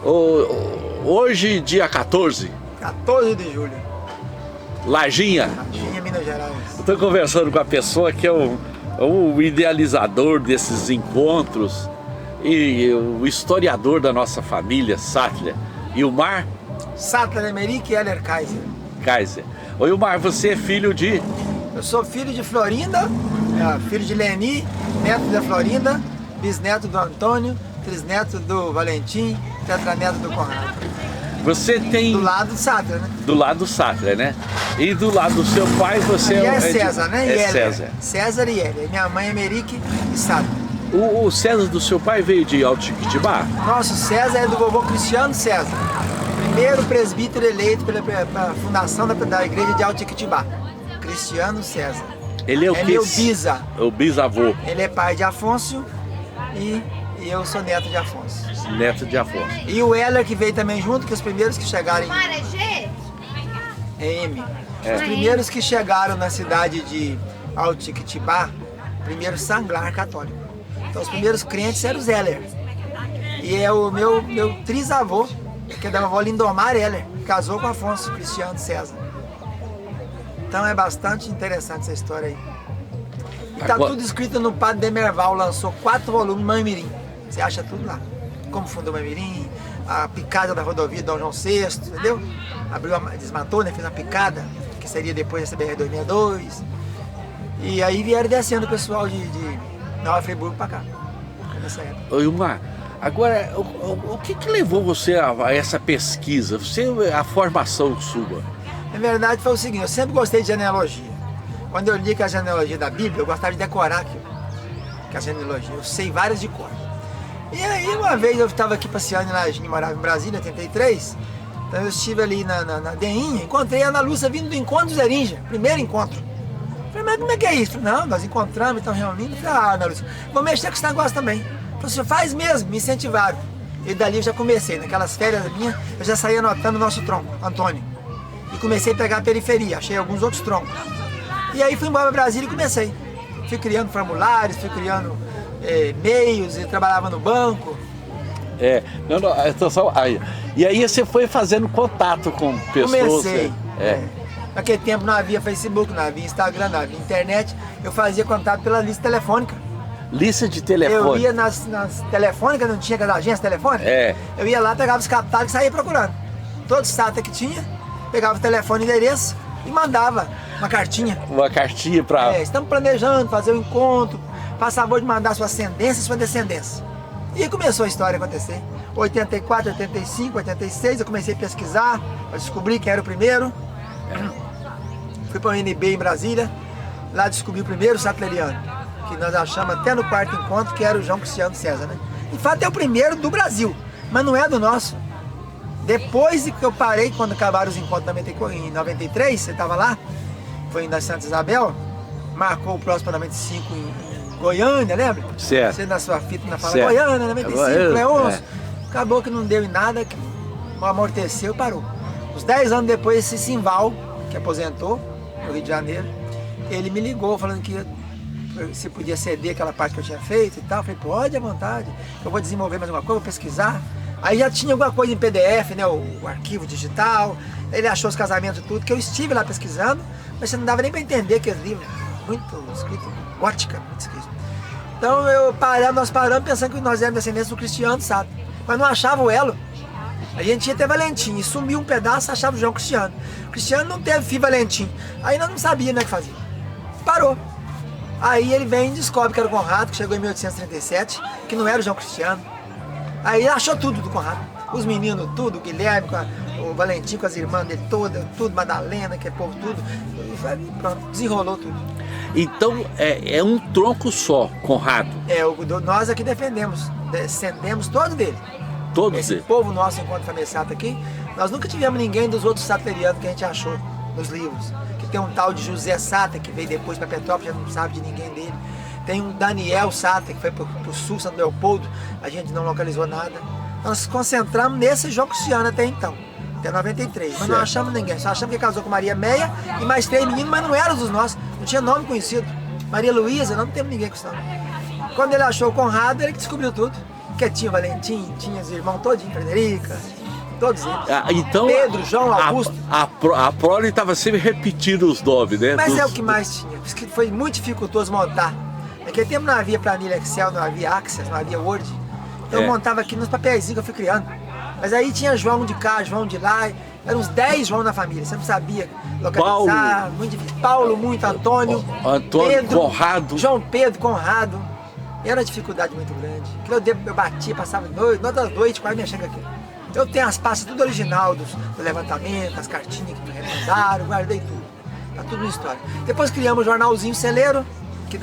Hoje, dia 14. 14 de julho. Lajinha. Lajinha, Minas Gerais. Estou conversando com a pessoa que é o idealizador desses encontros e o historiador da nossa família, Sattler. Ilmar Sattler Emerick Heller Kaiser. Ô Ilmar, você é filho de... Eu sou filho de Florinda, filho de Leni, neto da Florinda, bisneto do Antônio, trisneto do Valentim, tetraneto do Conrado. Você tem... Do lado do Sattler, né? Do lado do Sattler, né? E do lado do seu pai você é César, né? É César. César e Heller. Minha mãe é Emerick e Sattler. O César do seu pai veio de Altiquitibá? Nosso César é do vovô Cristiano César, primeiro presbítero eleito pela fundação da igreja de Altiquitibá. Cristiano César. Ele é o Ele é o bisa. O bisavô. Ele é pai de Afonso e eu sou neto de Afonso. Neto de Afonso. E o Heller que veio também junto, que os primeiros que chegaram em M. Os primeiros que chegaram na cidade de Altiquitibá, primeiro sanglar católico. Então os primeiros crentes eram os Heller. E é o meu trisavô, que é da avó Lindomar Heller, casou com Afonso Cristiano César. Então é bastante interessante essa história aí. E tá tudo escrito no Padre Demerval, lançou 4 volumes Mãe Mirim. Você acha tudo lá. Como fundou Mãe Mirim, a picada da rodovia Dom João VI, entendeu? Desmatou, né? Fez uma picada, que seria depois da CBR-262. E aí vieram descendo o pessoal de Nova Friburgo pra cá, nessa época. Ô Ilmar, agora, o que levou você a essa pesquisa? A formação sua? Na verdade foi o seguinte, eu sempre gostei de genealogia. Quando eu li que a genealogia da Bíblia, eu gostava de decorar que a genealogia. Eu sei várias de cor. E aí uma vez eu estava aqui passeando em Lajinha, morava em Brasília, em 83. Então eu estive ali na Deinha, encontrei a Ana Lúcia vindo do encontro do Zerinja, primeiro encontro. Falei, mas como é que é isso? Falei, não, nós encontramos, estamos reunindo. Falei, Ana Lúcia, vou mexer com esse negócio também. Falei, você faz mesmo, me incentivaram. E dali eu já comecei, naquelas férias minhas, eu já saía anotando o nosso tronco, Antônio. E comecei a pegar a periferia, achei alguns outros troncos. E aí fui embora para Brasília e comecei. Fui criando formulários, fui criando e-mails, e trabalhava no banco. E aí você foi fazendo contato com pessoas. Comecei. Naquele tempo não havia Facebook, não havia Instagram, não havia internet. Eu fazia contato pela lista telefônica. Lista de telefone? Eu ia nas telefônicas, não tinha aquela agência telefônica? Eu ia lá, pegava os catálogos e saía procurando. Todo SATA que tinha, pegava o telefone e endereço e mandava uma cartinha. Uma cartinha para... estamos planejando fazer um encontro, faz favor de mandar sua ascendência e sua descendência. E começou a história a acontecer. 84, 85, 86, eu comecei a pesquisar, para descobrir quem era o primeiro. Fui para o UNB em Brasília, lá descobri o primeiro sattleriano, que nós achamos até no quarto encontro que era o João Cristiano César, né? De fato é o primeiro do Brasil, mas não é do nosso. Depois que eu parei, quando acabaram os encontros em 93, você estava lá, foi na Santa Isabel, marcou o próximo 95 em Goiânia, lembra? Certo. Você na sua fita fala Goiânia, 95, Leôncio. Acabou que não deu em nada, que amorteceu e parou. Uns 10 anos depois, esse Simval, que aposentou no Rio de Janeiro, ele me ligou falando que se podia ceder aquela parte que eu tinha feito e tal. Eu falei, pode, à vontade, eu vou desenvolver mais alguma coisa, vou pesquisar. Aí já tinha alguma coisa em PDF, né, o arquivo digital, ele achou os casamentos e tudo, que eu estive lá pesquisando, mas você não dava nem para entender aquele livro, muito escrito, gótica, muito escrito. Então nós paramos pensando que nós éramos descendentes do Cristiano, sabe? Mas não achava o elo. A gente ia ter Valentim, e sumiu um pedaço, achava o João Cristiano. O Cristiano não teve filho Valentim, aí nós não sabíamos o que fazer. Parou. Aí ele vem e descobre que era o Conrado, que chegou em 1837, que não era o João Cristiano. Aí ele achou tudo do Conrado. Os meninos, tudo, o Guilherme, o Valentim com as irmãs dele todas, tudo, Madalena, que é povo, tudo. E pronto, desenrolou tudo. Então é um tronco só, Conrado. Nós aqui descendemos todo dele. Todos esse povo nosso, enquanto família aqui, nós nunca tivemos ninguém dos outros sattlerianos que a gente achou nos livros. Que tem um tal de José Satta, que veio depois para Petrópolis, já não sabe de ninguém dele. Tem um Daniel Satta, que foi para o sul, Santo Leopoldo, a gente não localizou nada. Nós nos concentramos nesse João Cristiano até então, até 93, mas não achamos ninguém. Só achamos que casou com Maria Meia e mais 3 meninos, mas não eram dos nossos, não tinha nome conhecido. Maria Luísa, não temos ninguém com esse nome. Quando ele achou o Conrado, ele que descobriu tudo. Porque tinha o Valentim, tinha os irmãos todinho, Frederica, todos eles. Então, Pedro, João, Augusto. A prole estava sempre repetindo os nomes, né? Mas é o que mais tinha, por isso que foi muito dificultoso montar. Naquele tempo não havia planilha Excel, não havia Access, não havia Word. Então eu montava aqui nos papéis que eu fui criando. Mas aí tinha João de cá, João de lá, eram uns 10 João na família, você não sabia localizar, muito difícil. Paulo, muito, Antônio, Pedro, Conrado. João Pedro, Conrado. E era uma dificuldade muito grande. Eu batia, passava outras noites, quase mexendo aqui. Eu tenho as pastas tudo original do levantamento, as cartinhas que me remendaram, guardei tudo. Tá tudo na história. Depois criamos o jornalzinho Celeiro, que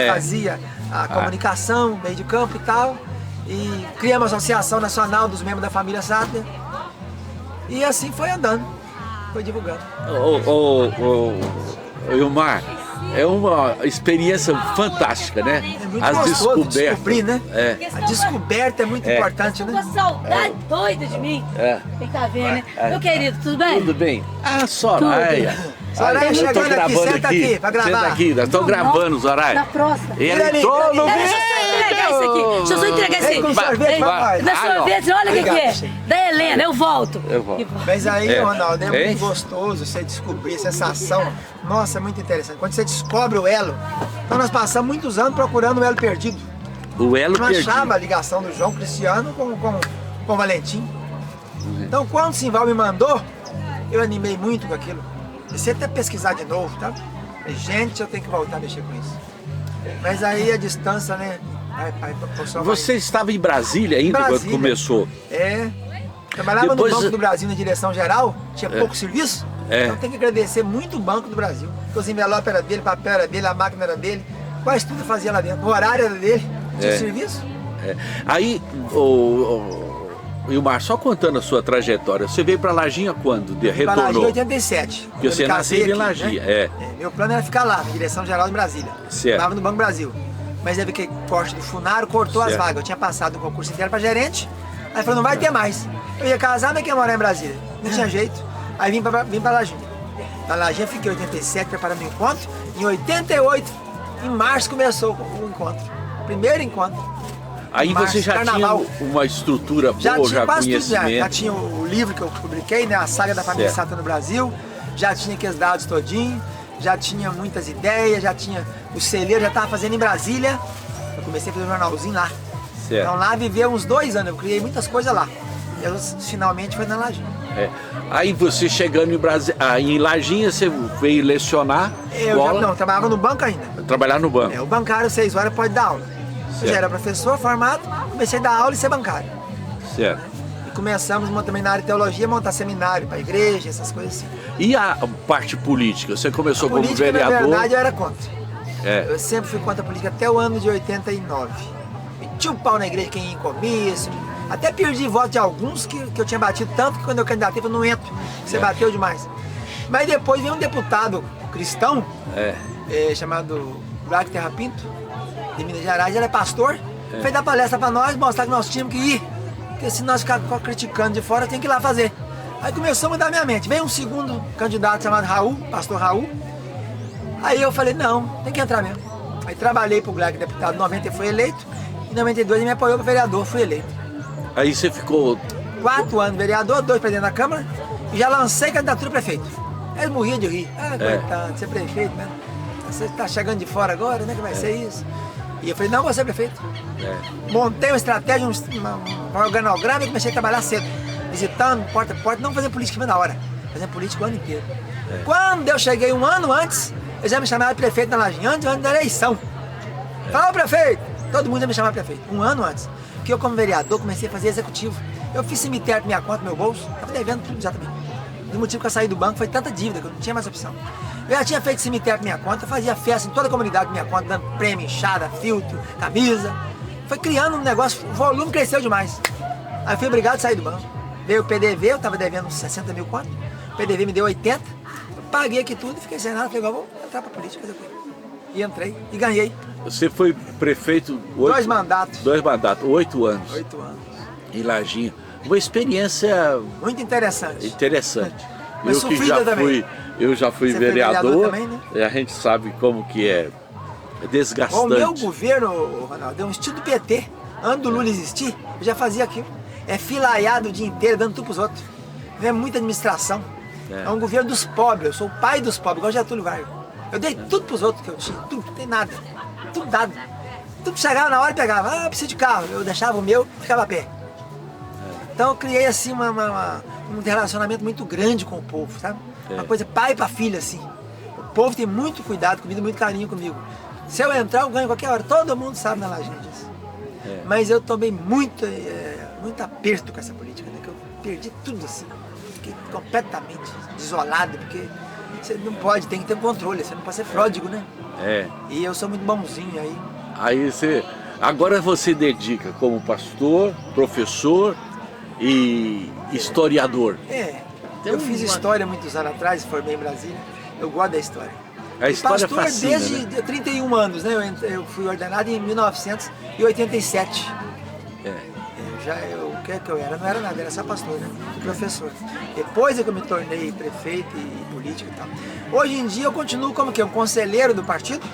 fazia a comunicação, meio de campo e tal. E criamos a Associação Nacional dos Membros da Família Sattler. E assim foi andando, foi divulgando. Ilmar, é uma experiência fantástica, né? É muito gostoso descobrir, né? A descoberta é muito importante, né? Uma saudade doida de mim. Quem tá vendo, né? Meu querido, tudo bem? Tudo bem. Soraya. Soraya chegando aqui, senta aqui pra gravar. Senta aqui, nós estamos gravando, Soraya. Na próxima. Ele entrou no vídeo. Deixa eu só entregar isso aqui. Com sorvete, papai. Na sorvete, olha o que é. Da Helena, eu volto. Mas aí, Ronaldo, é muito gostoso você descobrir a sensação. Nossa, é muito interessante. Quando você descobre o elo, então nós passamos muitos anos procurando o elo perdido. O elo não perdido. Achava a ligação do João Cristiano com o Valentim. Então quando o Simval me mandou, eu animei muito com aquilo. Comecei até pesquisar de novo, tá? Gente, eu tenho que voltar a mexer com isso. Mas aí a distância, né? Você estava em Brasília ainda quando começou? Trabalhava no Banco do Brasil na direção geral, tinha pouco serviço. Então tem que agradecer muito o Banco do Brasil. Porque os envelopes eram dele, o papel era dele, a máquina era dele, quase tudo fazia lá dentro. O horário era dele, tinha serviço. Aí, Ilmar, só contando a sua trajetória, você veio para Lajinha quando? Retornou? Para Lajinha em 87. Porque você nasceu em Lajinha, Meu plano era ficar lá, na direção geral de Brasília. Estava no Banco do Brasil. Mas aí que corte do Funaro cortou as vagas. Eu tinha passado um concurso inteiro para gerente. Aí falou, não vai ter mais. Eu ia casar, mas queria morar em Brasília. Não tinha jeito. Aí vim para Lajinha. Na Lajinha fiquei em 87 preparando o encontro. Em 88, em março, começou o encontro. Primeiro encontro. Aí você já tinha uma estrutura boa, já conhecimento. Já tinha o livro que eu publiquei, né? A Saga da Família Sattler no Brasil. Já tinha aqueles dados todinho. Já tinha muitas ideias, já tinha o celeiro, já estava fazendo em Brasília. Eu comecei a fazer um jornalzinho lá. Então lá viveu uns 2 anos, eu criei muitas coisas lá. E eu, finalmente foi na Lajinha. Aí você chegando em Lajinha, você veio lecionar? Não, trabalhava no banco ainda. Trabalhar no banco? O bancário 6 horas pode dar aula. Eu já era professor formado, comecei a dar aula e ser bancário. E começamos também na área de teologia, montar seminário para a igreja, essas coisas assim. E a parte política? Você começou como vereador? Na verdade, eu era contra. Eu sempre fui contra a política até o ano de 89. Meti um pau na igreja, quem ia em comício. Até perdi voto de alguns que eu tinha batido tanto que quando eu candidatei, eu não entro. Você bateu demais. Mas depois veio um deputado cristão, chamado Braque Terra Pinto, de Minas Gerais, ele é pastor, fez dar palestra para nós, mostrar que nós tínhamos que ir. Porque se nós ficarmos criticando de fora, tem que ir lá fazer. Aí começou a mudar minha mente. Veio um segundo candidato chamado Raul, pastor Raul. Aí eu falei, não, tem que entrar mesmo. Aí trabalhei pro Black deputado, em 90 fui eleito. Em 92 ele me apoiou para vereador, fui eleito. Aí você ficou... 4 anos vereador, 2 presidente da Câmara. E já lancei candidatura a prefeito. Aí eu morria de rir. Coitado, ser prefeito, né? Você tá chegando de fora agora, né? Que vai ser isso? E eu falei, não, vou ser prefeito. Montei uma estratégia, um organograma e comecei a trabalhar cedo. Visitando, porta a porta, não fazendo política na hora. Fazendo política o ano inteiro. Quando eu cheguei um ano antes, eu já me chamava de prefeito na Lajinha, antes da eleição. Fala, prefeito! Todo mundo já me chamava de prefeito, um ano antes. Porque eu, como vereador, comecei a fazer executivo. Eu fiz cemitério pra minha conta, meu bolso, estava devendo tudo já também. O motivo que eu saí do banco foi tanta dívida que eu não tinha mais opção. Eu já tinha feito cemitério pra minha conta, fazia festa em toda a comunidade pra minha conta, dando prêmio, enxada, filtro, camisa. Foi criando um negócio, o volume cresceu demais. Aí eu fui obrigado a sair do banco. Veio o PDV, eu estava devendo uns 60 mil conto, o PDV me deu 80, eu paguei aqui tudo, fiquei sem nada, falei, vou entrar pra política, fazer o quê? E entrei, e ganhei. Você foi prefeito... 2 mandatos. 2 mandatos, 8 anos. 8 anos. Em Lajinha. Uma experiência... muito interessante. Interessante. Mas sofrida também. Eu já fui vereador também, né? E a gente sabe como que é desgastante. O meu governo, Ronaldo, é um estilo do PT. Antes do Lula existir, eu já fazia aquilo. É filaiado o dia inteiro, dando tudo pros outros. Não é muita administração. É um governo dos pobres, eu sou o pai dos pobres, igual Getúlio Vargas. Eu dei tudo pros outros que eu tinha, tudo, não tem nada. Tudo dado. Tudo chegava na hora e pegava, preciso de carro. Eu deixava o meu e ficava a pé. Então eu criei assim um relacionamento muito grande com o povo, sabe? Uma coisa pai para filha, assim. O povo tem muito cuidado comigo, muito carinho comigo. Se eu entrar, eu ganho qualquer hora. Todo mundo sabe na Lajinha disso. Mas eu tomei muito aperto com essa política, né? Que eu perdi tudo assim. Fiquei completamente desolado, porque você não pode, tem que ter um controle, você não pode ser pródigo, né? E eu sou muito bonzinho aí. Aí agora você dedica como pastor, professor e historiador. Eu fiz história muitos anos atrás, formei em Brasília. Eu gosto da história. A história pastor fascina, desde 31 anos, né? Eu fui ordenado em 1987. O que eu era? Não era nada, era só pastor, né? Professor. Depois é que eu me tornei prefeito e político e tal. Hoje em dia eu continuo como que? Um conselheiro do partido.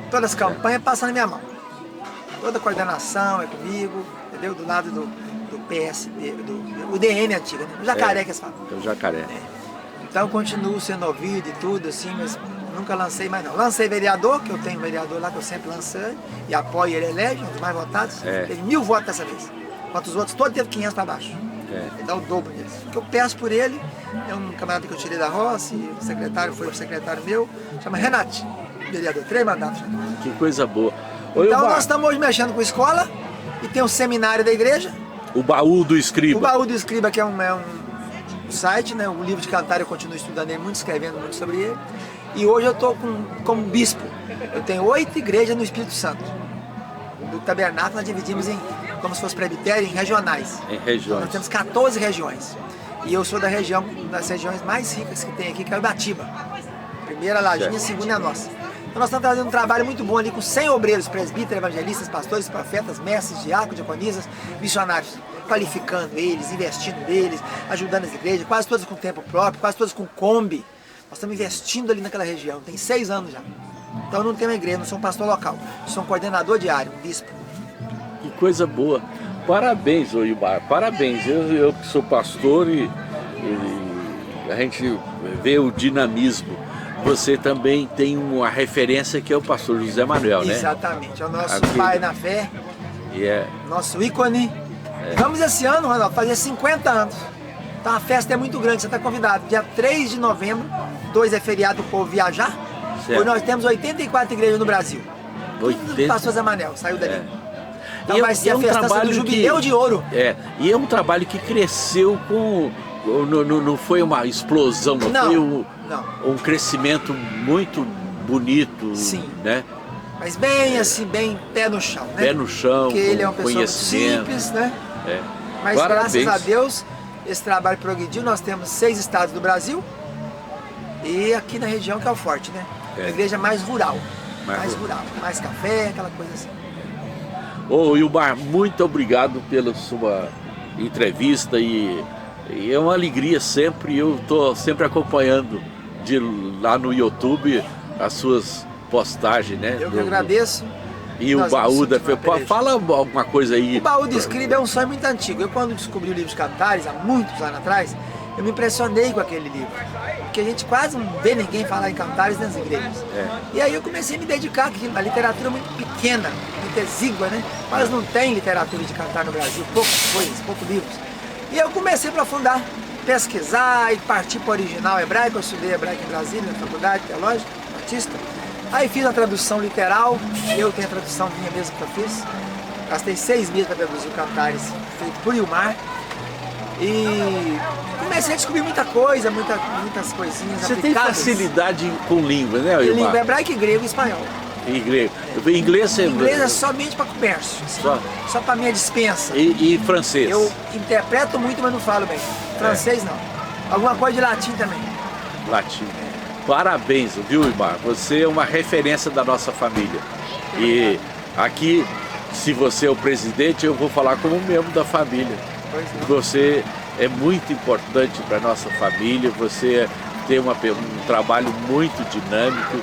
Todas as campanhas passam na minha mão. Toda a coordenação é comigo, entendeu? Do lado do PSD, do UDN antigo, né? O Jacaré que eles falam. O Jacaré. Então eu continuo sendo ouvido e tudo, assim, mas nunca lancei mais não. Lancei vereador, que eu tenho um vereador lá que eu sempre lancei, e apoio ele elege, um dos mais votados. Teve 1000 votos dessa vez. Enquanto os outros todos teve 500 para baixo. Ele dá o dobro deles. O que eu peço por ele é um camarada que eu tirei da roça, e o secretário foi o secretário meu, chama Renato, vereador, 3 mandatos. Que coisa boa. Então nós estamos hoje mexendo com escola, e tem um seminário da igreja. O Baú do Escriba. O Baú do Escriba, que é um site, né? O livro de cantar eu continuo estudando ele muito, escrevendo muito sobre ele. E hoje eu estou como bispo. Eu tenho 8 igrejas no Espírito Santo. Do tabernáculo nós dividimos como se fosse presbitério, em regionais. Em regiões. Então, nós temos 14 regiões. E eu sou da região, das regiões mais ricas que tem aqui, que é o Ibatiba. Primeira a Lajinha, segunda é a nossa. Então nós estamos fazendo um trabalho muito bom ali com 100 obreiros, presbíteros, evangelistas, pastores, profetas, mestres, diáconos, diaconisas, missionários, qualificando eles, investindo neles, ajudando as igrejas, quase todas com tempo próprio, quase todas com Kombi. Nós estamos investindo ali naquela região, tem 6 anos já. Então eu não tenho uma igreja, não sou um pastor local, sou um coordenador diário, um bispo. Que coisa boa. Parabéns, Oibar, parabéns. Eu que sou pastor e a gente vê o dinamismo. Você também tem uma referência que é o pastor José Manuel, né? Exatamente, é o nosso pai na fé, nosso ícone. Vamos esse ano, Ronaldo, fazer 50 anos. Então a festa é muito grande, você está convidado. Dia 3 de novembro, 2 é feriado para o povo viajar. Hoje nós temos 84 igrejas no Brasil. Tudo pastor José Manuel, saiu dali. Então vai ser a festança do Jubileu de Ouro. E é um trabalho que cresceu com... Não foi uma explosão, foi um crescimento muito bonito. Sim. Né? Mas bem assim, bem pé no chão, né? Pé no chão, porque ele é uma pessoa simples, né? Mas parabéns. Graças a Deus, esse trabalho progrediu. Nós temos 6 estados do Brasil e aqui na região que é o forte, né? A igreja mais rural. Mais rural, mais café, aquela coisa assim. Ô, Ilmar, muito obrigado pela sua entrevista e é uma alegria sempre. Eu estou sempre acompanhando lá no YouTube as suas postagens, né? Eu que agradeço. E o Baú da Fé. Fala alguma coisa aí. O Baú do Escriba é um sonho muito antigo. Eu, quando descobri o livro de Cantares, há muitos anos atrás, eu me impressionei com aquele livro. Porque a gente quase não vê ninguém falar em Cantares nas igrejas. E aí eu comecei a me dedicar àquilo. A literatura é muito pequena, muito exígua, né? Mas não tem literatura de cantar no Brasil. Poucas coisas, poucos livros. E eu comecei a aprofundar, pesquisar e partir para o original hebraico. Eu estudei hebraico em Brasília, na faculdade teológica, batista. Aí fiz a tradução literal, eu tenho a tradução minha mesmo que eu fiz. Gastei 6 meses para traduzir o Cantares, feito por Ilmar. E comecei a descobrir muita coisa, muitas coisinhas Você aplicadas. tem facilidade com língua, né, Ilmar? Língua hebraica, grego e espanhol. E grego. Inglês é somente para comércio, assim, só para minha dispensa. E francês? Eu interpreto muito, mas não falo bem. Francês não. Alguma coisa de latim também. Latim. Parabéns, viu, Ilmar? Você é uma referência da nossa família. E aqui, se você é o presidente, eu vou falar como membro da família. Você é muito importante para a nossa família, você tem um trabalho muito dinâmico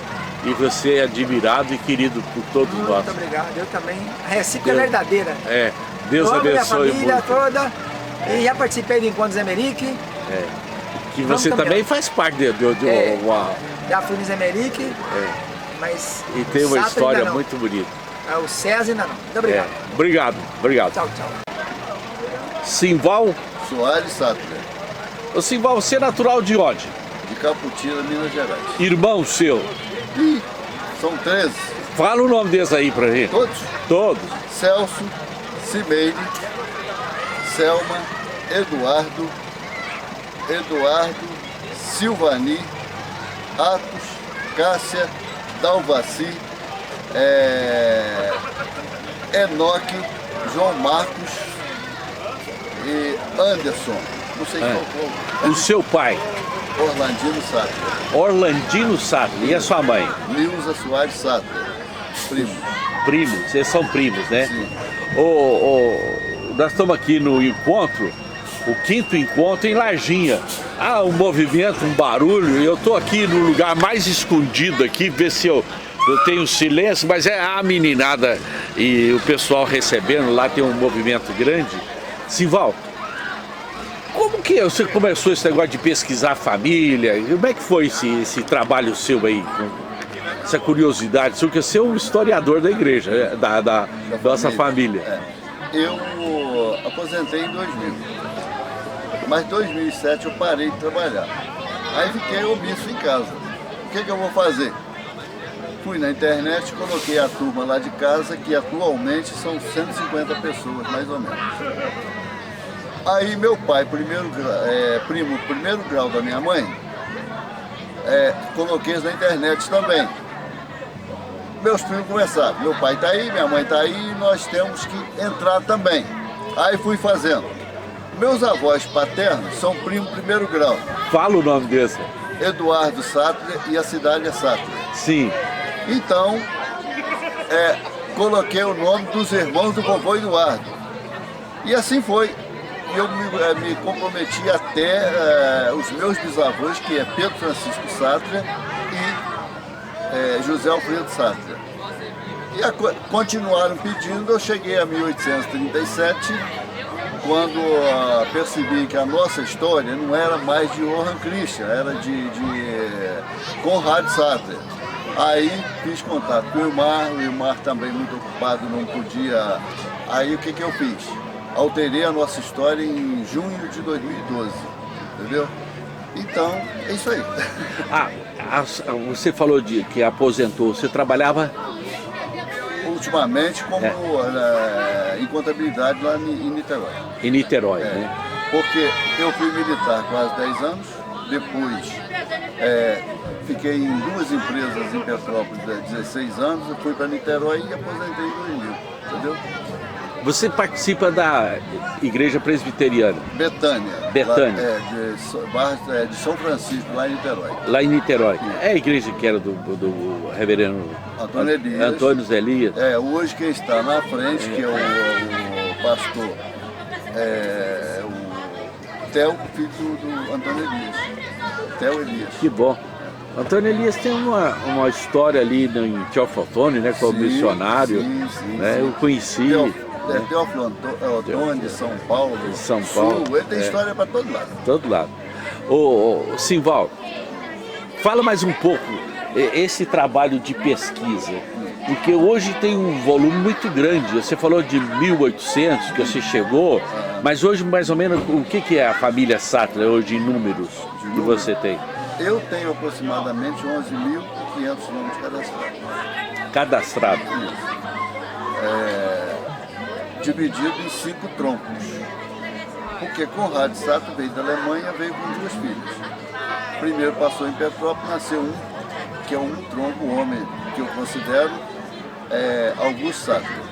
e você é admirado e querido por todos nós. Muito obrigado, eu também. A recíproca é verdadeira. Deus abençoe muito. A família toda, e já participei do Encontro Zemeric. Que você também faz parte já fui no Zemeric, mas e tem uma história muito bonita. O César ainda não. Muito obrigado. Obrigado. Tchau. Simval Soares Sattler. Ô Simval, você é natural de onde? De Caputina, Minas Gerais. Irmão seu? São 13. Fala o nome deles aí pra gente. Todos? Celso, Cimeire, Selma, Eduardo, Silvani, Atos, Cássia, Dalvaci, Enoque, João Marcos e Anderson. Não sei qual. O seu pai? Orlandino Sattler. Orlandino Sattler. E a sua mãe? Nilza Soares Sattler. Primo, vocês são primos, né? Sim. Nós estamos aqui no encontro, o 5º encontro em Larginha. Um movimento, um barulho, e eu estou aqui no lugar mais escondido aqui, ver se eu tenho silêncio, mas é a meninada e o pessoal recebendo, lá tem um movimento grande. Simval, como que você começou esse negócio de pesquisar a família? Como é que foi esse trabalho seu aí? Essa curiosidade, porque você é um historiador da igreja, da nossa família. Eu aposentei em 2000, mas em 2007 eu parei de trabalhar. Aí fiquei omisso em casa. O que eu vou fazer? Fui na internet, coloquei a turma lá de casa, que atualmente são 150 pessoas, mais ou menos. Aí meu pai, primeiro grau da minha mãe, coloquei isso na internet também. Meus primos começaram, meu pai está aí, minha mãe está aí, nós temos que entrar também. Aí fui fazendo. Meus avós paternos são primos primeiro grau. Fala o nome desse. Eduardo Sattler e a Cidália Sattler. Sim. Então, coloquei o nome dos irmãos do vovô Eduardo. E assim foi. Eu me comprometi até os meus bisavós, que é Pedro Francisco Sattler e José Alfredo Sattler. E continuaram pedindo, eu cheguei a 1837, quando percebi que a nossa história não era mais de Johann Christian, era de Conrad Sattler. Aí fiz contato com o Ilmar também muito ocupado, não podia. Aí o que eu fiz? Alterei a nossa história em junho de 2012, entendeu? Então, é isso aí. Você falou que aposentou, você trabalhava? Ultimamente como em contabilidade lá em Niterói. Em Niterói, né? Porque eu fui militar quase 10 anos, depois fiquei em 2 empresas em Petrópolis 16 anos, eu fui para Niterói e aposentei em 2000, entendeu? Você participa da Igreja Presbiteriana? Betânia. Lá, de São Francisco, lá em Niterói. Lá em Niterói. É a igreja que era do reverendo Antônio Elias. Hoje quem está na frente, que é o pastor, o Theo, filho do Antônio Elias. Theo Elias. Que bom. Antônio Elias tem uma história ali em Teoflotone, né, como missionário. Né? Eu conheci. Teófilo Antônio de São Paulo. São Paulo. Sul, ele tem história para todo lado. Todo lado. Simval, fala mais um pouco esse trabalho de pesquisa, porque hoje tem um volume muito grande. Você falou de 1800 que você chegou, mas hoje mais ou menos o que é a família Sattler hoje em números que você tem? Eu tenho aproximadamente 11.500 nomes cadastrados. Cadastrado? Dividido em 5 troncos. Porque Conrad Sattler veio da Alemanha, veio com 2 filhos. Primeiro passou em Petrópolis, nasceu um, que é um tronco, um homem que eu considero Augusto Sattler.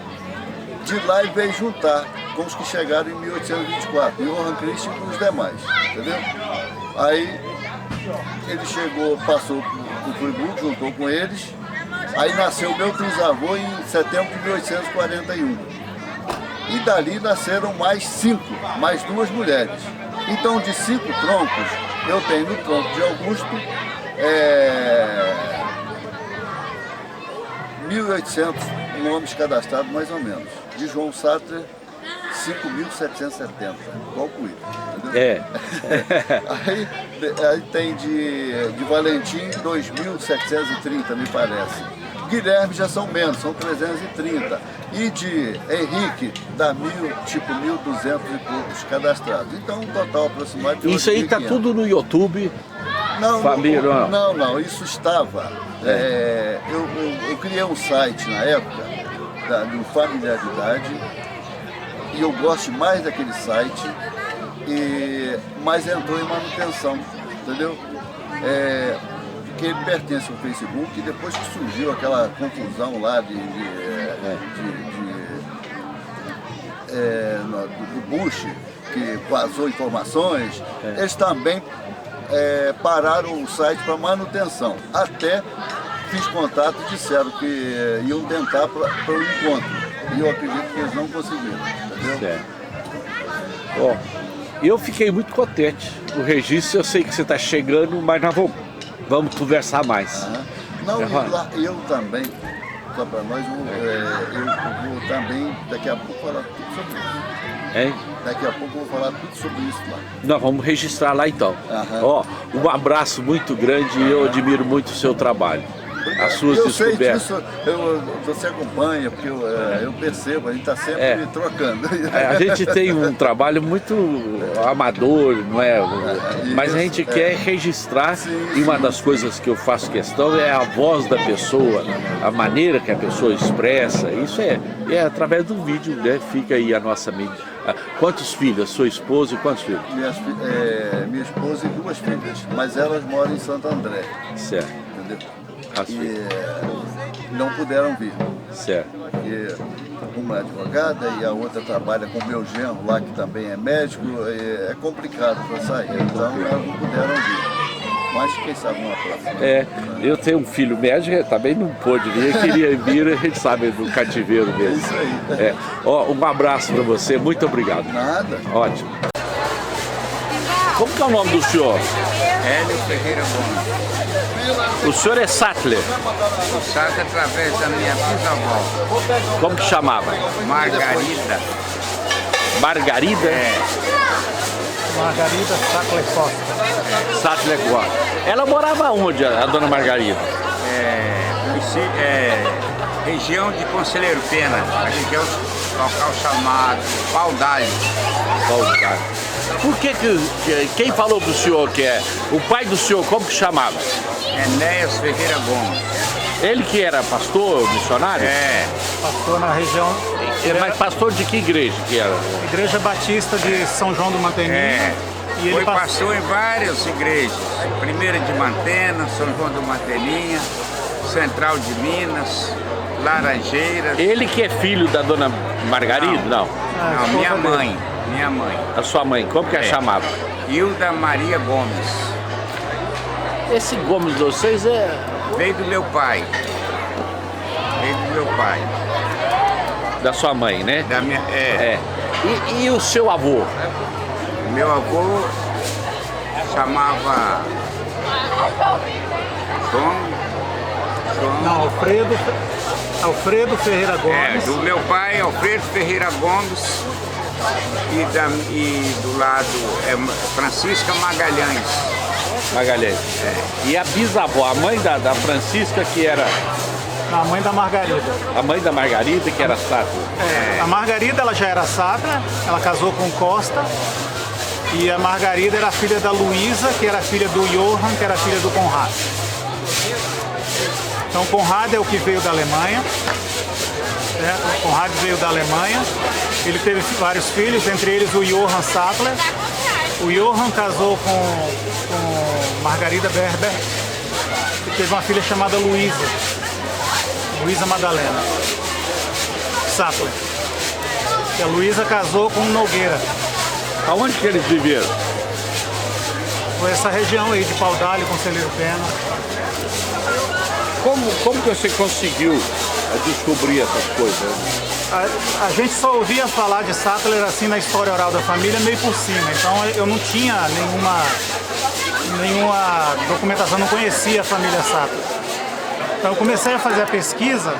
De lá ele veio juntar com os que chegaram em 1824, Johann Christian e os demais, entendeu? Aí ele chegou, passou por Friburgo, juntou com eles, aí nasceu meu trisavô em setembro de 1841. E dali nasceram mais 5, mais 2 mulheres. Então, de 5 troncos, eu tenho no tronco de Augusto 1.800 nomes cadastrados, mais ou menos. De João Sattler, 5.770, calcule, entendeu? Aí tem de Valentim 2.730, me parece. Guilherme já são menos, são 330. E de Henrique dá 1.200 e poucos cadastrados. Então um total aproximado de 8.500. Isso aí está tudo no YouTube? Não, isso estava. Eu criei um site na época do Familiaridade. E eu gosto mais daquele site, mas entrou em manutenção, entendeu? Porque ele pertence ao Facebook e depois que surgiu aquela confusão lá do Bush, que vazou informações, eles também pararam o site para manutenção. Até fiz contato e disseram que iam tentar para o encontro. E eu acredito que eles não conseguiram, entendeu? Ó, eu fiquei muito contente. O registro, eu sei que você está chegando, mas nós vamos conversar mais. Não, eu também, só para nós, eu vou também, daqui a pouco, falar tudo sobre isso. Hein? Daqui a pouco eu vou falar tudo sobre isso lá. Nós vamos registrar lá então. Ó, um abraço muito grande e eu admiro muito o seu trabalho. As suas descobertas. Sei disso, você acompanha, porque eu percebo, a gente está sempre trocando. A gente tem um trabalho muito amador, não é? Mas a gente quer registrar, e uma das coisas que eu faço questão é a voz da pessoa, a maneira que a pessoa expressa. Isso é através do vídeo, né? Fica aí a nossa mídia. Quantos filhos? Sua esposa e quantos filhos? Minha esposa e 2 filhas, mas elas moram em Santo André. Certo. Entendeu? E não puderam vir. Certo. Porque uma é advogada e a outra trabalha com o meu genro lá, que também é médico. É complicado para sair, então elas não puderam vir. Mas quem sabe numa próxima. Eu tenho um filho médico, também não pôde vir, queria vir, a gente sabe, do cativeiro mesmo. Isso aí. Ó, um abraço para você, muito obrigado. Nada. Ótimo. Como que é o nome do senhor? Hélio Ferreira Gomes. O senhor é Sattler? O Sattler através da minha bisavó. Como que chamava? Margarida. Margarida? Margarida Sattler Costa. Sattler Costa. Ela morava onde, a dona Margarida? Região de Conselheiro Pena, a região local chamado Pau d'Alho. Pau d'Alho. Por que quem falou pro senhor que é? O pai do senhor, como que chamava? Enéas Ferreira Gomes. Ele que era pastor, missionário? Pastor na região. Mas pastor de que igreja que era? Igreja Batista de São João do Manteninha. E ele passou em várias igrejas. Primeira de Mantena, São João do Manteninha, Central de Minas, Laranjeiras. Ele que é filho da dona Margarida? Não, minha mãe. Minha mãe. A sua mãe, como que ela chamava? Hilda Maria Gomes. Esse Gomes de vocês veio do meu pai. Da sua mãe, né? Da minha... E o seu avô? Meu avô chamava... Alfredo Ferreira Gomes. Do meu pai, Alfredo Ferreira Gomes. E do lado Francisca Magalhães. E a bisavó, a mãe da Francisca, que era... A mãe da Margarida. A mãe da Margarida, que era Sattler. A Margarida, ela já era Sattler, ela casou com Costa. E a Margarida era filha da Luísa, que era filha do Johann, que era filha do Conrado. Então o Conrado é o que veio da Alemanha. O Conrado veio da Alemanha. Ele teve vários filhos, entre eles o Johann Sattler. O Johann casou com Margarida Berber e teve uma filha chamada Luísa Madalena Sattler. E a Luísa casou com Nogueira. Aonde que eles viveram? Foi essa região aí de Pau d'Alho, Conselheiro Pena. Como que você conseguiu descobrir essas coisas? A gente só ouvia falar de Sattler assim na história oral da família, meio por cima. Então eu não tinha nenhuma documentação, não conhecia a família Sattler. Então eu comecei a fazer a pesquisa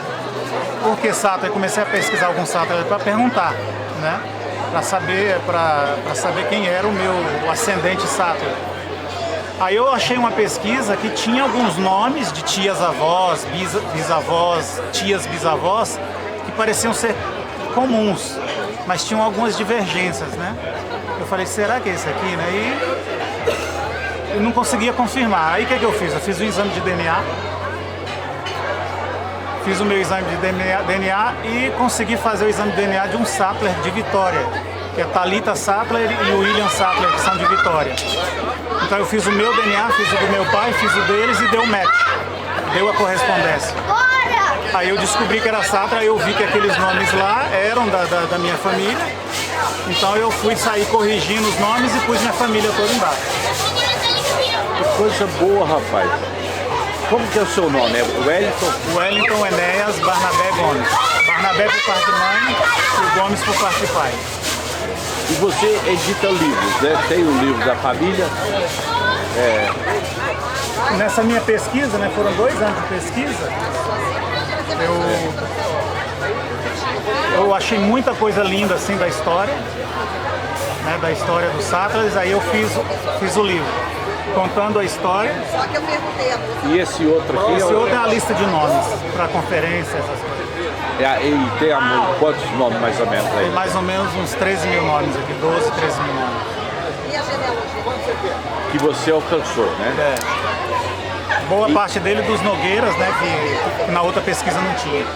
por que Sattler, comecei a pesquisar alguns Sattler para perguntar, né? Para saber quem era o ascendente Sattler. Aí eu achei uma pesquisa que tinha alguns nomes de tias-avós, bisavós, tias-bisavós, que pareciam ser comuns, mas tinham algumas divergências, né? Eu falei, será que é esse aqui, né? E eu não conseguia confirmar. Aí o que eu fiz? Eu fiz o exame de DNA. Fiz o meu exame de DNA e consegui fazer o exame de DNA de um Sattler de Vitória, que é Thalita Sattler e o William Sattler, que são de Vitória. Então eu fiz o meu DNA, fiz o do meu pai, fiz o deles e deu o match. Deu a correspondência. Aí eu descobri que era Sattler, aí eu vi que aqueles nomes lá eram da minha família. Então eu fui sair corrigindo os nomes e pus minha família toda embaixo. Que coisa boa, rapaz. Como que é o seu nome? É Wellington? Wellington Enéas Barnabé Gomes. Barnabé por parte de mãe e Gomes por parte de pai. E você edita livros, né? Tem o livro da família. Nessa minha pesquisa, né, foram 2 anos de pesquisa, eu achei muita coisa linda assim da história, né, da história dos Sattlers. Aí eu fiz o livro contando a história. Só que eu perguntei a moça. E esse outro aqui? Esse outro é a lista de nomes para conferência, essas coisas. E tem quantos nomes mais ou menos aí? Tem mais ou menos uns 13 mil nomes aqui, 12, 13 mil nomes. E a genealogia? Que você alcançou, né? Boa parte dele dos Nogueiras, né, que na outra pesquisa não tinha.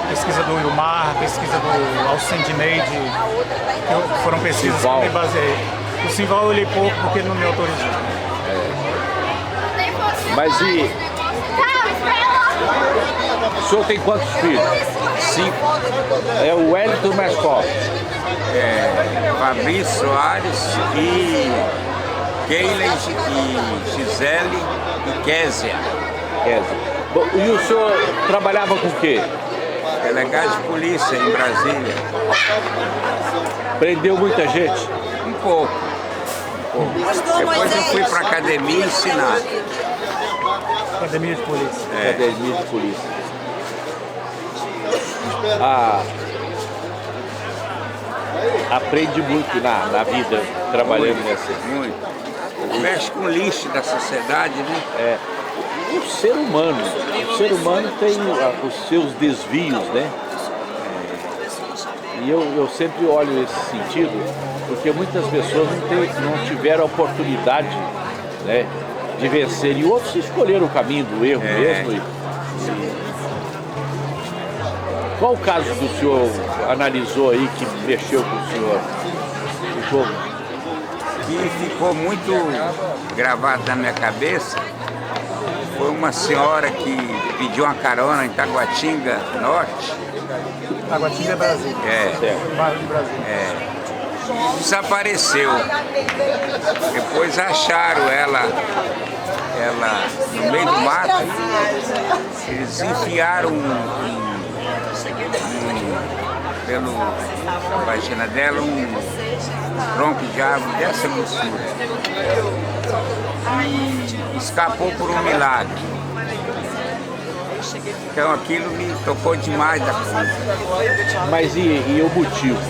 Pesquisa do Wilmar, pesquisa do Alcendineide, que foram pesquisas que eu me baseei. O Simval eu olhei pouco porque ele não me autorizou. Mas o senhor tem quantos filhos? 5. É o Wellington mais qual? Fabrício Soares e Keila e Gisele e Késia. E o senhor trabalhava com o quê? Delegado de polícia em Brasília. Prendeu muita gente? Um pouco. Depois eu fui para academia ensinar. Academia de Polícia. Academia de Polícia. Aprende muito na vida trabalhando nessa. Muito. Mexe com o lixo da sociedade, né? O ser humano tem os seus desvios, né? E eu sempre olho nesse sentido, porque muitas pessoas não tiveram a oportunidade, né, de vencer, e outros escolheram o caminho do erro mesmo. Qual o caso que o senhor analisou aí que mexeu com o senhor? Que ficou muito gravado na minha cabeça foi uma senhora que pediu uma carona em Taguatinga Norte. Taguatinga é Brasil. Bairro de Brasília. Desapareceu. Depois acharam ela no meio do mato. Eles enfiaram pela vagina dela um tronco de árvore dessa grossura. E escapou por um milagre. Então aquilo me tocou demais da coisa. Mas e o motivo?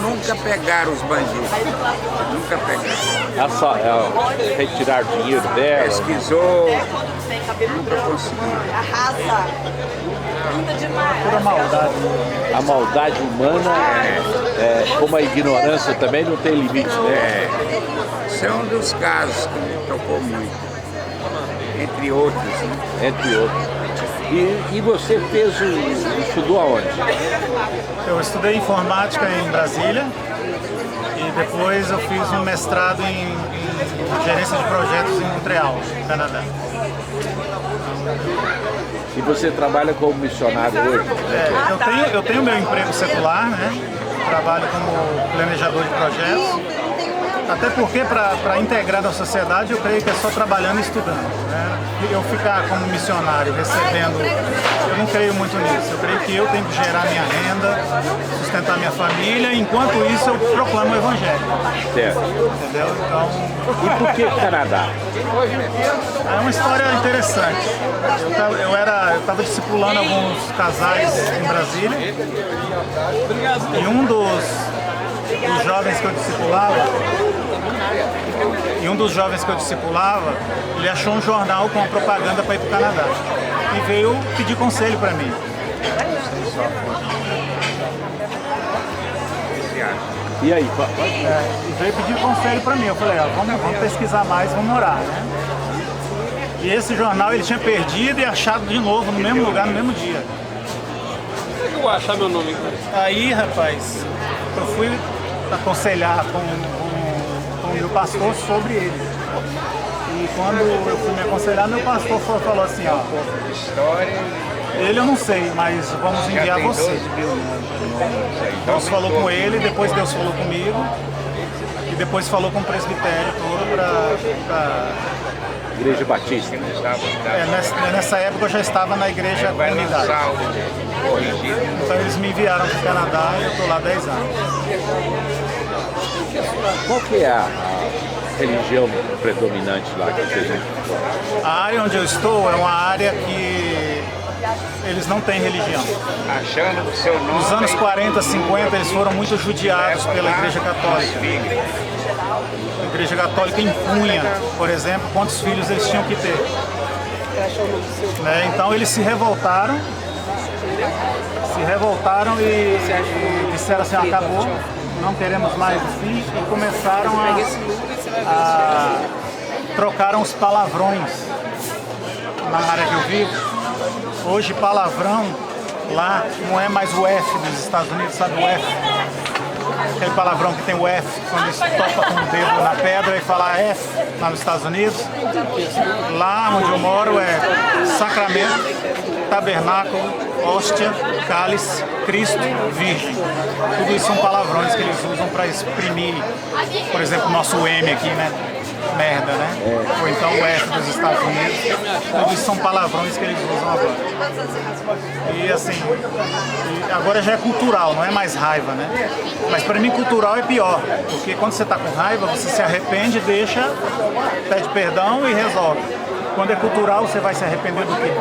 Nunca pegaram os bandidos. Nunca pegaram. Retirar dinheiro dela? Pesquisou, nunca conseguiu. Pura maldade. A maldade humana, como a ignorância também, não tem limite, né? Esse é um dos casos que me tocou muito. Entre outros. Né? Entre outros. E você estudou aonde? Eu estudei informática em Brasília e depois eu fiz um mestrado em gerência de projetos em Montreal, Canadá. E você trabalha como missionário hoje? Eu tenho meu emprego secular, né? Trabalho como planejador de projetos. Até porque para integrar na sociedade eu creio que é só trabalhando e estudando, né? Eu ficar como missionário recebendo, eu não creio muito nisso. Eu creio que eu tenho que gerar minha renda, sustentar minha família, enquanto isso eu proclamo o Evangelho. Certo. Entendeu? Então... E por que Canadá? É uma história interessante. Eu estava discipulando alguns casais em Brasília e um dos jovens que eu discipulava, ele achou um jornal com uma propaganda para ir para o Canadá e veio pedir conselho para mim. E aí? E veio pedir conselho para mim. Eu falei, vamos pesquisar mais, vamos orar, né? E esse jornal ele tinha perdido e achado de novo no mesmo lugar, no mesmo dia. Eu vou achar meu nome. Aí, rapaz, eu fui aconselhar com o meu pastor sobre ele. E quando eu fui me aconselhar, meu pastor falou assim, ó, ele eu não sei, mas vamos enviar você. Deus falou com ele, depois Deus falou comigo e depois falou com o presbitério todo para Igreja Batista. Nessa época eu já estava na igreja comunidade. Então eles me enviaram para o Canadá e eu estou lá há 10 anos. Qual que é a religião predominante lá que vocês estão? A área onde eu estou é uma área que eles não têm religião. Nos anos 40, 50 eles foram muito judiados pela Igreja Católica. A Igreja Católica impunha, por exemplo, quantos filhos eles tinham que ter. Então eles se revoltaram e disseram assim, acabou, não queremos mais filhos, e começaram a trocaram os palavrões na área que eu vivo. Hoje palavrão lá não é mais o F nos Estados Unidos, sabe o F? Aquele palavrão que tem o F, quando eles tocam com o dedo na pedra e fala F lá nos Estados Unidos. Lá onde eu moro é sacramento, tabernáculo, hóstia, cálice, Cristo, virgem. Tudo isso são palavrões que eles usam para exprimir, por exemplo, o nosso M aqui, né? Merda, né? Ou então o F dos Estados Unidos. Tudo isso são palavrões que eles usam agora. E assim, agora já é cultural, não é mais raiva, né? Mas para mim cultural é pior, porque quando você está com raiva, você se arrepende, deixa, pede perdão e resolve. Quando é cultural, você vai se arrepender do quê?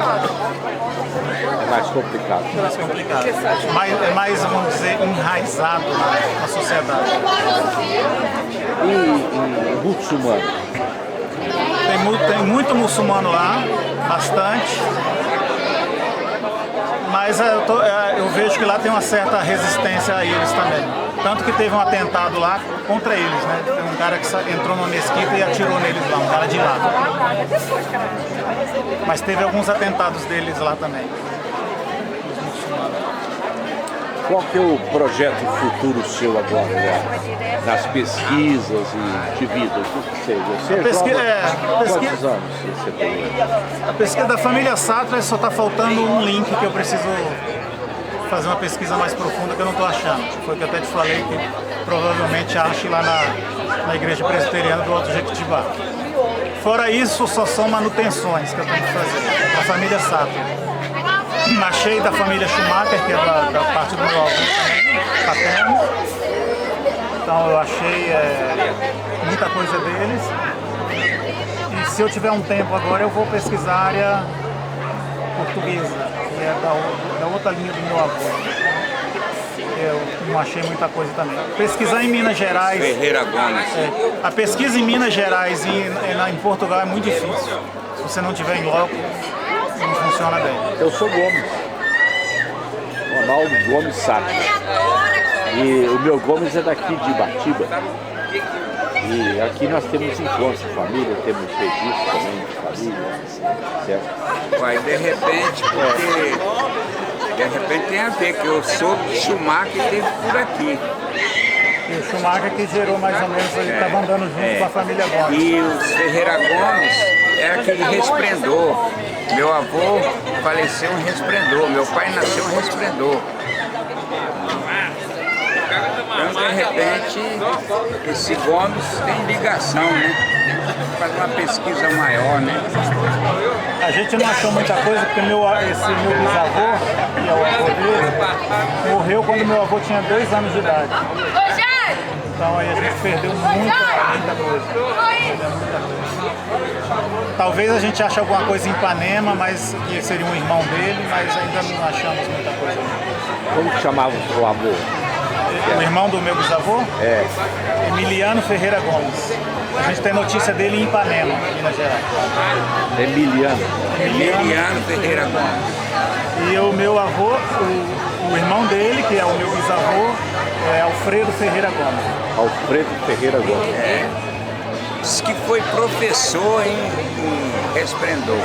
É mais complicado. É mais complicado. É mais, vamos dizer, enraizado na sociedade. E muçulmano? Tem muito muçulmano lá, bastante. Mas eu vejo que lá tem uma certa resistência a eles também. Tanto que teve um atentado lá contra eles, né? Tem um cara que entrou numa mesquita e atirou neles lá, um cara de lá. Mas teve alguns atentados deles lá também. Qual que é o projeto futuro seu agora, né? Nas pesquisas e de vida? O que você quantos anos você tem? A pesquisa da família Sattler só está faltando um link que eu preciso fazer uma pesquisa mais profunda que eu não estou achando. Foi o que eu até te falei, que provavelmente ache lá na igreja presbiteriana do Alto Jequitibá. Fora isso, só são manutenções que eu tenho que fazer. A família Sattler. Achei da família Schumacher, que é da parte do meu avô paterno. Então eu achei muita coisa deles. E se eu tiver um tempo agora, eu vou pesquisar a área portuguesa, que é da outra linha do meu avô. Eu não achei muita coisa também. Pesquisar em Minas Gerais. Ferreira Gomes. A pesquisa em Minas Gerais e em Portugal é muito difícil. Se você não tiver em loco, não funciona bem. Eu sou Gomes. Ronaldo Gomes Sattler. E o meu Gomes é daqui de Ibatiba. E aqui nós temos encontros de família, temos registro também de família, certo? Uai, de repente, porque de repente tem a ver, que eu soube que Schumacher teve por aqui. E o Schumacher que gerou mais ou menos, ele estava andando junto com a família Gomes. E os Ferreira Gomes é aquele resplendor. Meu avô faleceu em Resplendor, meu pai nasceu em Resplendor. Então, de repente, esse Gomes tem ligação, né? Faz uma pesquisa maior, né? A gente não achou muita coisa porque esse meu bisavô, que é o avô dele, morreu quando meu avô tinha 2 anos de idade. Então aí a gente perdeu muita coisa. Talvez a gente ache alguma coisa em Ipanema, mas que seria um irmão dele, mas ainda não achamos muita coisa. Como que chamava o seu avô? O irmão do meu bisavô? É. Emiliano Ferreira Gomes. A gente tem notícia dele em Ipanema, Minas Gerais. Emiliano Ferreira Gomes. E o meu avô, o irmão dele, que é o meu bisavô, é Alfredo Ferreira Gomes. Alfredo Ferreira Gomes. É. Diz que foi professor em Resplendor.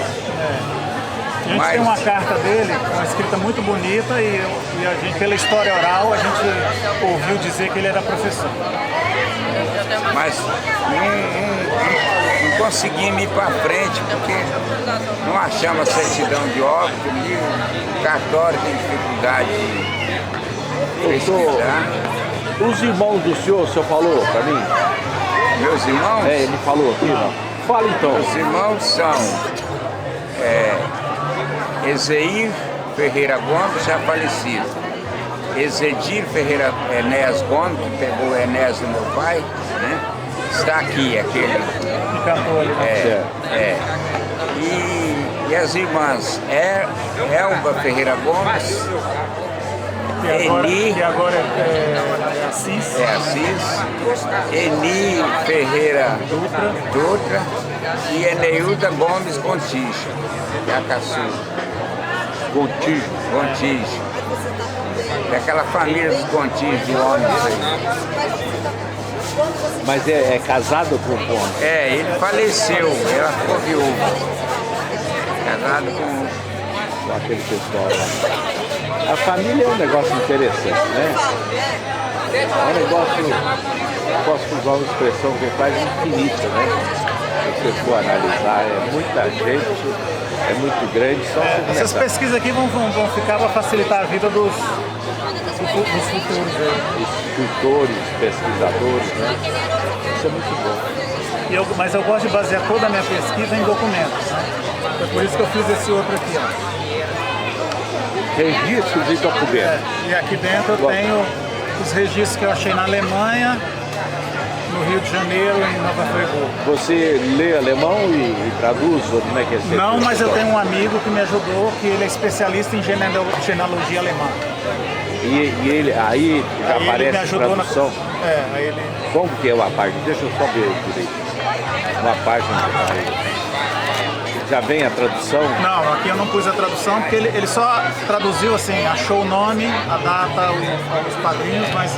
A gente tem uma carta dele, uma escrita muito bonita e a gente, pela história oral, a gente ouviu dizer que ele era professor. Mas não conseguimos ir para frente porque não achamos a certidão de óbito e o cartório tem dificuldade de pesquisar. Os irmãos do senhor, o senhor falou para mim? Meus irmãos? É, ele falou aqui, não. Fala então. Os irmãos são Ezeir Ferreira Gomes, já falecido. Ezedir Ferreira Enéas Gomes, que pegou o Enéas do meu pai, né? Está aqui, aquele. Que cantou ali. E as irmãs Elba Ferreira Gomes, que agora é Assis. É Assis, Eni Ferreira Dutra e Eneilda Gomes Gontijo, que é a caçula. Gontijo. Daquela família dos Gontijo de homens aí. Mas é casado com o Gomes? É, ele faleceu, ela ficou viúva. Casado com aquele pessoal lá. A família é um negócio interessante, né? É um negócio, posso usar uma expressão que faz infinita, né? Se você for analisar, é muita gente, é muito grande. Essas pesquisas aqui vão ficar para facilitar a vida dos futuros. Escritores, pesquisadores, né? Isso é muito bom. Mas eu gosto de basear toda a minha pesquisa em documentos. É por isso que eu fiz esse outro aqui, ó. Registros e documentos. E aqui dentro eu tenho os registros que eu achei na Alemanha, no Rio de Janeiro e em Nova Friburgo. Você lê alemão e traduz? Ou como é que é? Não, mas eu tenho um amigo que me ajudou, que ele é especialista em genealogia alemã. E ele aí já aparece a tradução? Aí ele... Como que é uma página? Deixa eu só ver direito. Uma página já vem a tradução? Não, aqui eu não pus a tradução porque ele só traduziu assim, achou o nome, a data, os padrinhos, mas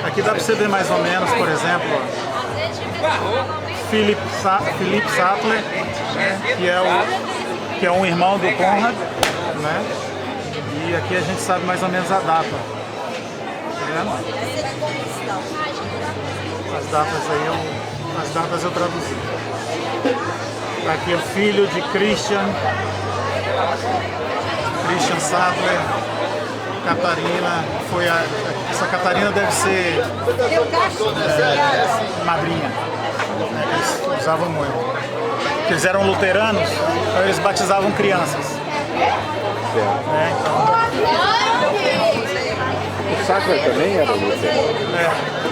aqui dá para você ver mais ou menos, por exemplo, Philipp Sattler, né, que é um irmão do Conrad, né? E aqui a gente sabe mais ou menos a data. Tá vendo? As datas eu traduzi. Aqui é o filho de Christian Sattler, Catarina. Essa Catarina deve ser madrinha, né, que eles usavam muito. Eles eram luteranos, então eles batizavam crianças. Então... O Sattler também era luterano?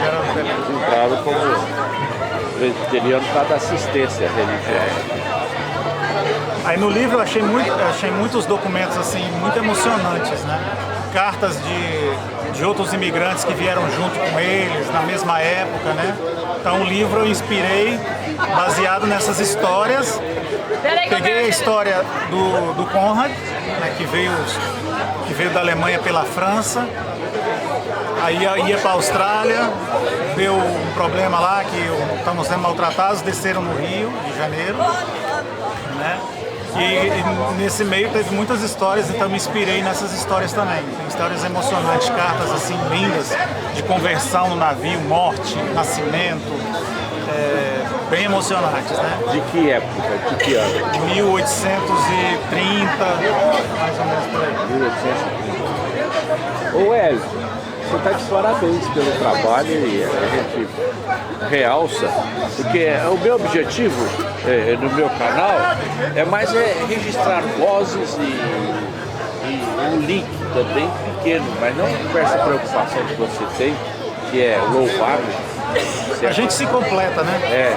Era luterano. Eles entraram como presbiteriano para dar assistência religiosa. Aí no livro eu achei muitos documentos assim, muito emocionantes, né? Cartas de outros imigrantes que vieram junto com eles, na mesma época, né? Então o livro eu inspirei baseado nessas histórias. Peguei a história do Conrad, né, que veio da Alemanha pela França, aí ia para a Austrália, deu um problema lá que estamos sendo maltratados, desceram no Rio de Janeiro, né? E nesse meio teve muitas histórias, então me inspirei nessas histórias também. Tem histórias emocionantes, cartas assim lindas de conversão no navio, morte, nascimento, bem emocionantes, né? De que época? De que ano? 1830, mais ou menos por aí. 1830. Ô Hélio, você está de parabéns pelo trabalho e a gente realça, porque o meu objetivo no meu canal é mais registrar vozes e um link também pequeno, mas não com essa preocupação que você tem, que é louvável. A gente se completa, né?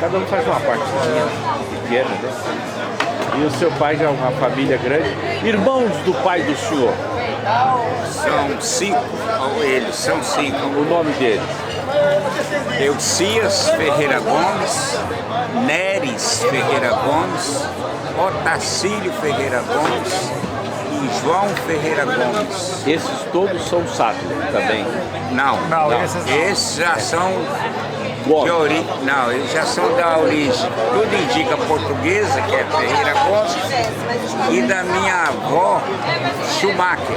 Cada um faz uma partezinha pequena, né? E o seu pai já é uma família grande. Irmãos do pai do senhor? São 5, eles são 5. O nome deles? Eucias Ferreira Gomes, Neres Ferreira Gomes, Otacílio Ferreira Gomes e João Ferreira Gomes. Esses todos são Sattler também? Não, esses já são eles já são da origem, tudo indica portuguesa, que é Ferreira Gomes, e da minha avó, Schumacher.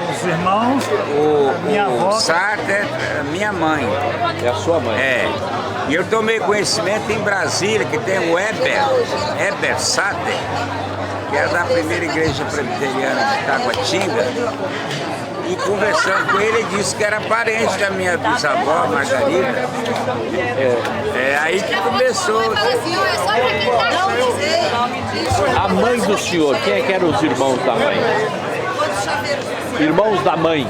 Os irmãos, minha avó... Sattler é minha mãe. É a sua mãe? E eu tomei conhecimento em Brasília, que tem o Heber Sattler, que é da primeira igreja presbiteriana de Taguatinga. E conversando com ele, ele disse que era parente da minha bisavó, Margarida. É aí que começou. A mãe do senhor, quem é que eram os irmãos da mãe? Irmãos da mãe?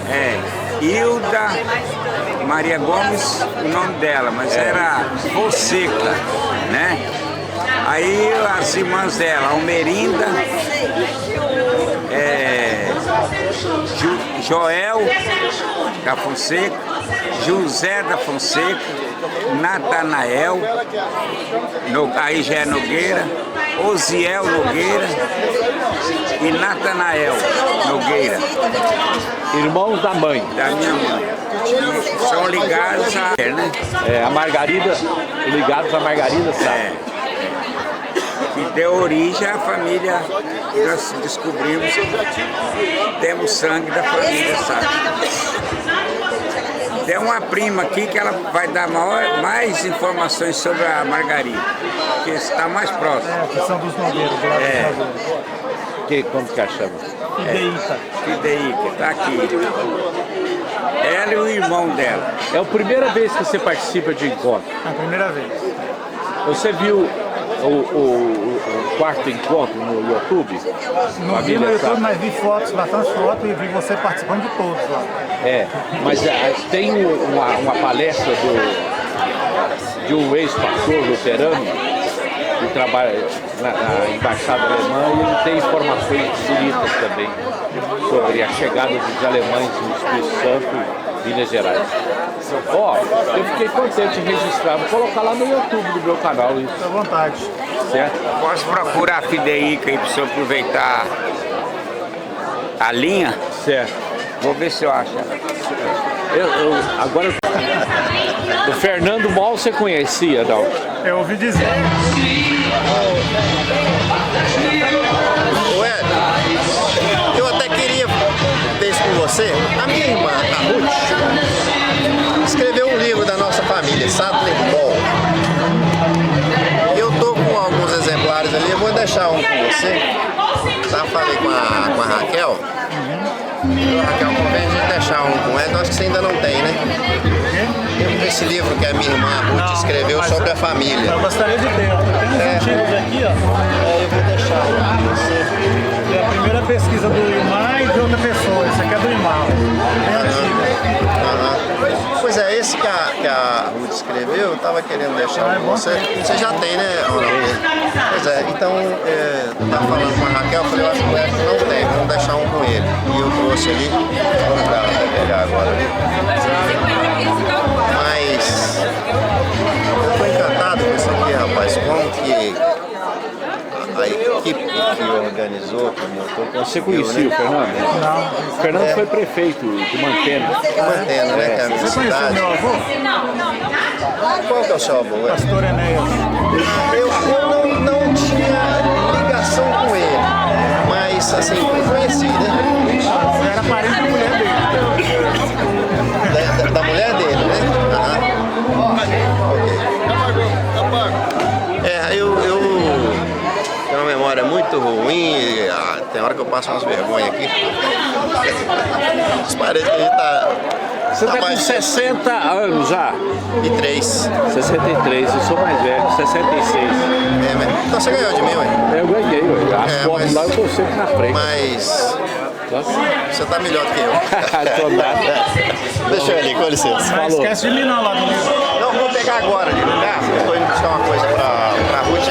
Hilda Maria Gomes, o nome dela, mas era Fonseca, né? Aí as irmãs dela, Almerinda, Joel da Fonseca, José da Fonseca, Natanael, aí já é Nogueira, Osiel Nogueira e Natanael Nogueira. Irmãos da mãe? Da minha mãe. São ligados a... né? A Margarida, ligados a Margarida, sabe? Que deu origem à família, nós descobrimos que temos sangue da família, sabe? Tem uma prima aqui que ela vai dar mais informações sobre a Margarida, que está mais próximo. Que são dos Nogueiros, do lado como que a chama? Fideíca, está aqui. Ela e o irmão dela. É a primeira vez que você participa de encontro? É a primeira vez. Você viu o quarto encontro no YouTube? Não vi no YouTube, mas vi fotos, bastante fotos, e vi você participando de todos lá. Mas tem uma palestra de um ex-pastor luterano que trabalha na Embaixada Alemã, e ele tem informações bonitas também sobre a chegada dos alemães no Espírito Santo, Minas Gerais. Eu fiquei contente de registrar, vou colocar lá no YouTube do meu canal isso. Fique à vontade. Certo? Posso procurar a Fideica aí para o senhor aproveitar a linha? Certo. Vou ver se eu acho. Agora, o Fernando Mol você conhecia, não? Eu ouvi dizer. Eu até queria ver isso com você. A minha irmã, a Ruth, escreveu um livro da nossa família, Sattler Ball. Eu tô com alguns exemplares ali, eu vou deixar um com você. Falei com a Raquel. A Raquel convém a gente deixar um com ela, eu acho que você ainda não tem, né? Esse livro que a minha irmã Ruth escreveu sobre a família. Eu gostaria de ter. Tem uns antigos aqui, ó. Eu vou deixar um com você. É a primeira pesquisa do Ilmar e de outra pessoa. Esse aqui é do Ilmar. Bem antigo. Pois é, esse que a Ruth escreveu, eu estava querendo deixar com você. Você já tem, né, Ronaldo? Pois é, então, eu estava falando com a Raquel, eu falei, eu acho que o Eric não tem, vamos deixar um com ele. E eu trouxe ali, vamos dar para pegar agora. Mas, eu estou encantado com isso aqui, rapaz, como que a equipe que organizou, que montou... Você conhecia o Fernando? Não. O Fernando foi prefeito de Mantena. Mantena, né, que é a minha Você conheceu cidade. meu avô? Qual que é o seu avô? Pastor Enéas. Eu não tinha ligação com ele, mas assim, conheci, né? Você era parente da mulher dele. Da mulher dele, né? Eu tenho uma memória muito ruim, Tem hora que eu passo umas vergonhas aqui. Parece que a gente tá... Você tá com 60 anos já? E 3. 63, eu sou mais velho, 66. É, mas... Então você ganhou de mim, ué? Eu ganhei, ué. As fotos lá eu tô sempre na frente. Mas... Você tá melhor do que eu. Tô nada. Deixa eu ali, com licença. Não esquece de mim não, lá do livro. Não, vou pegar agora ali no carro. Estou indo buscar uma coisa pra Ruth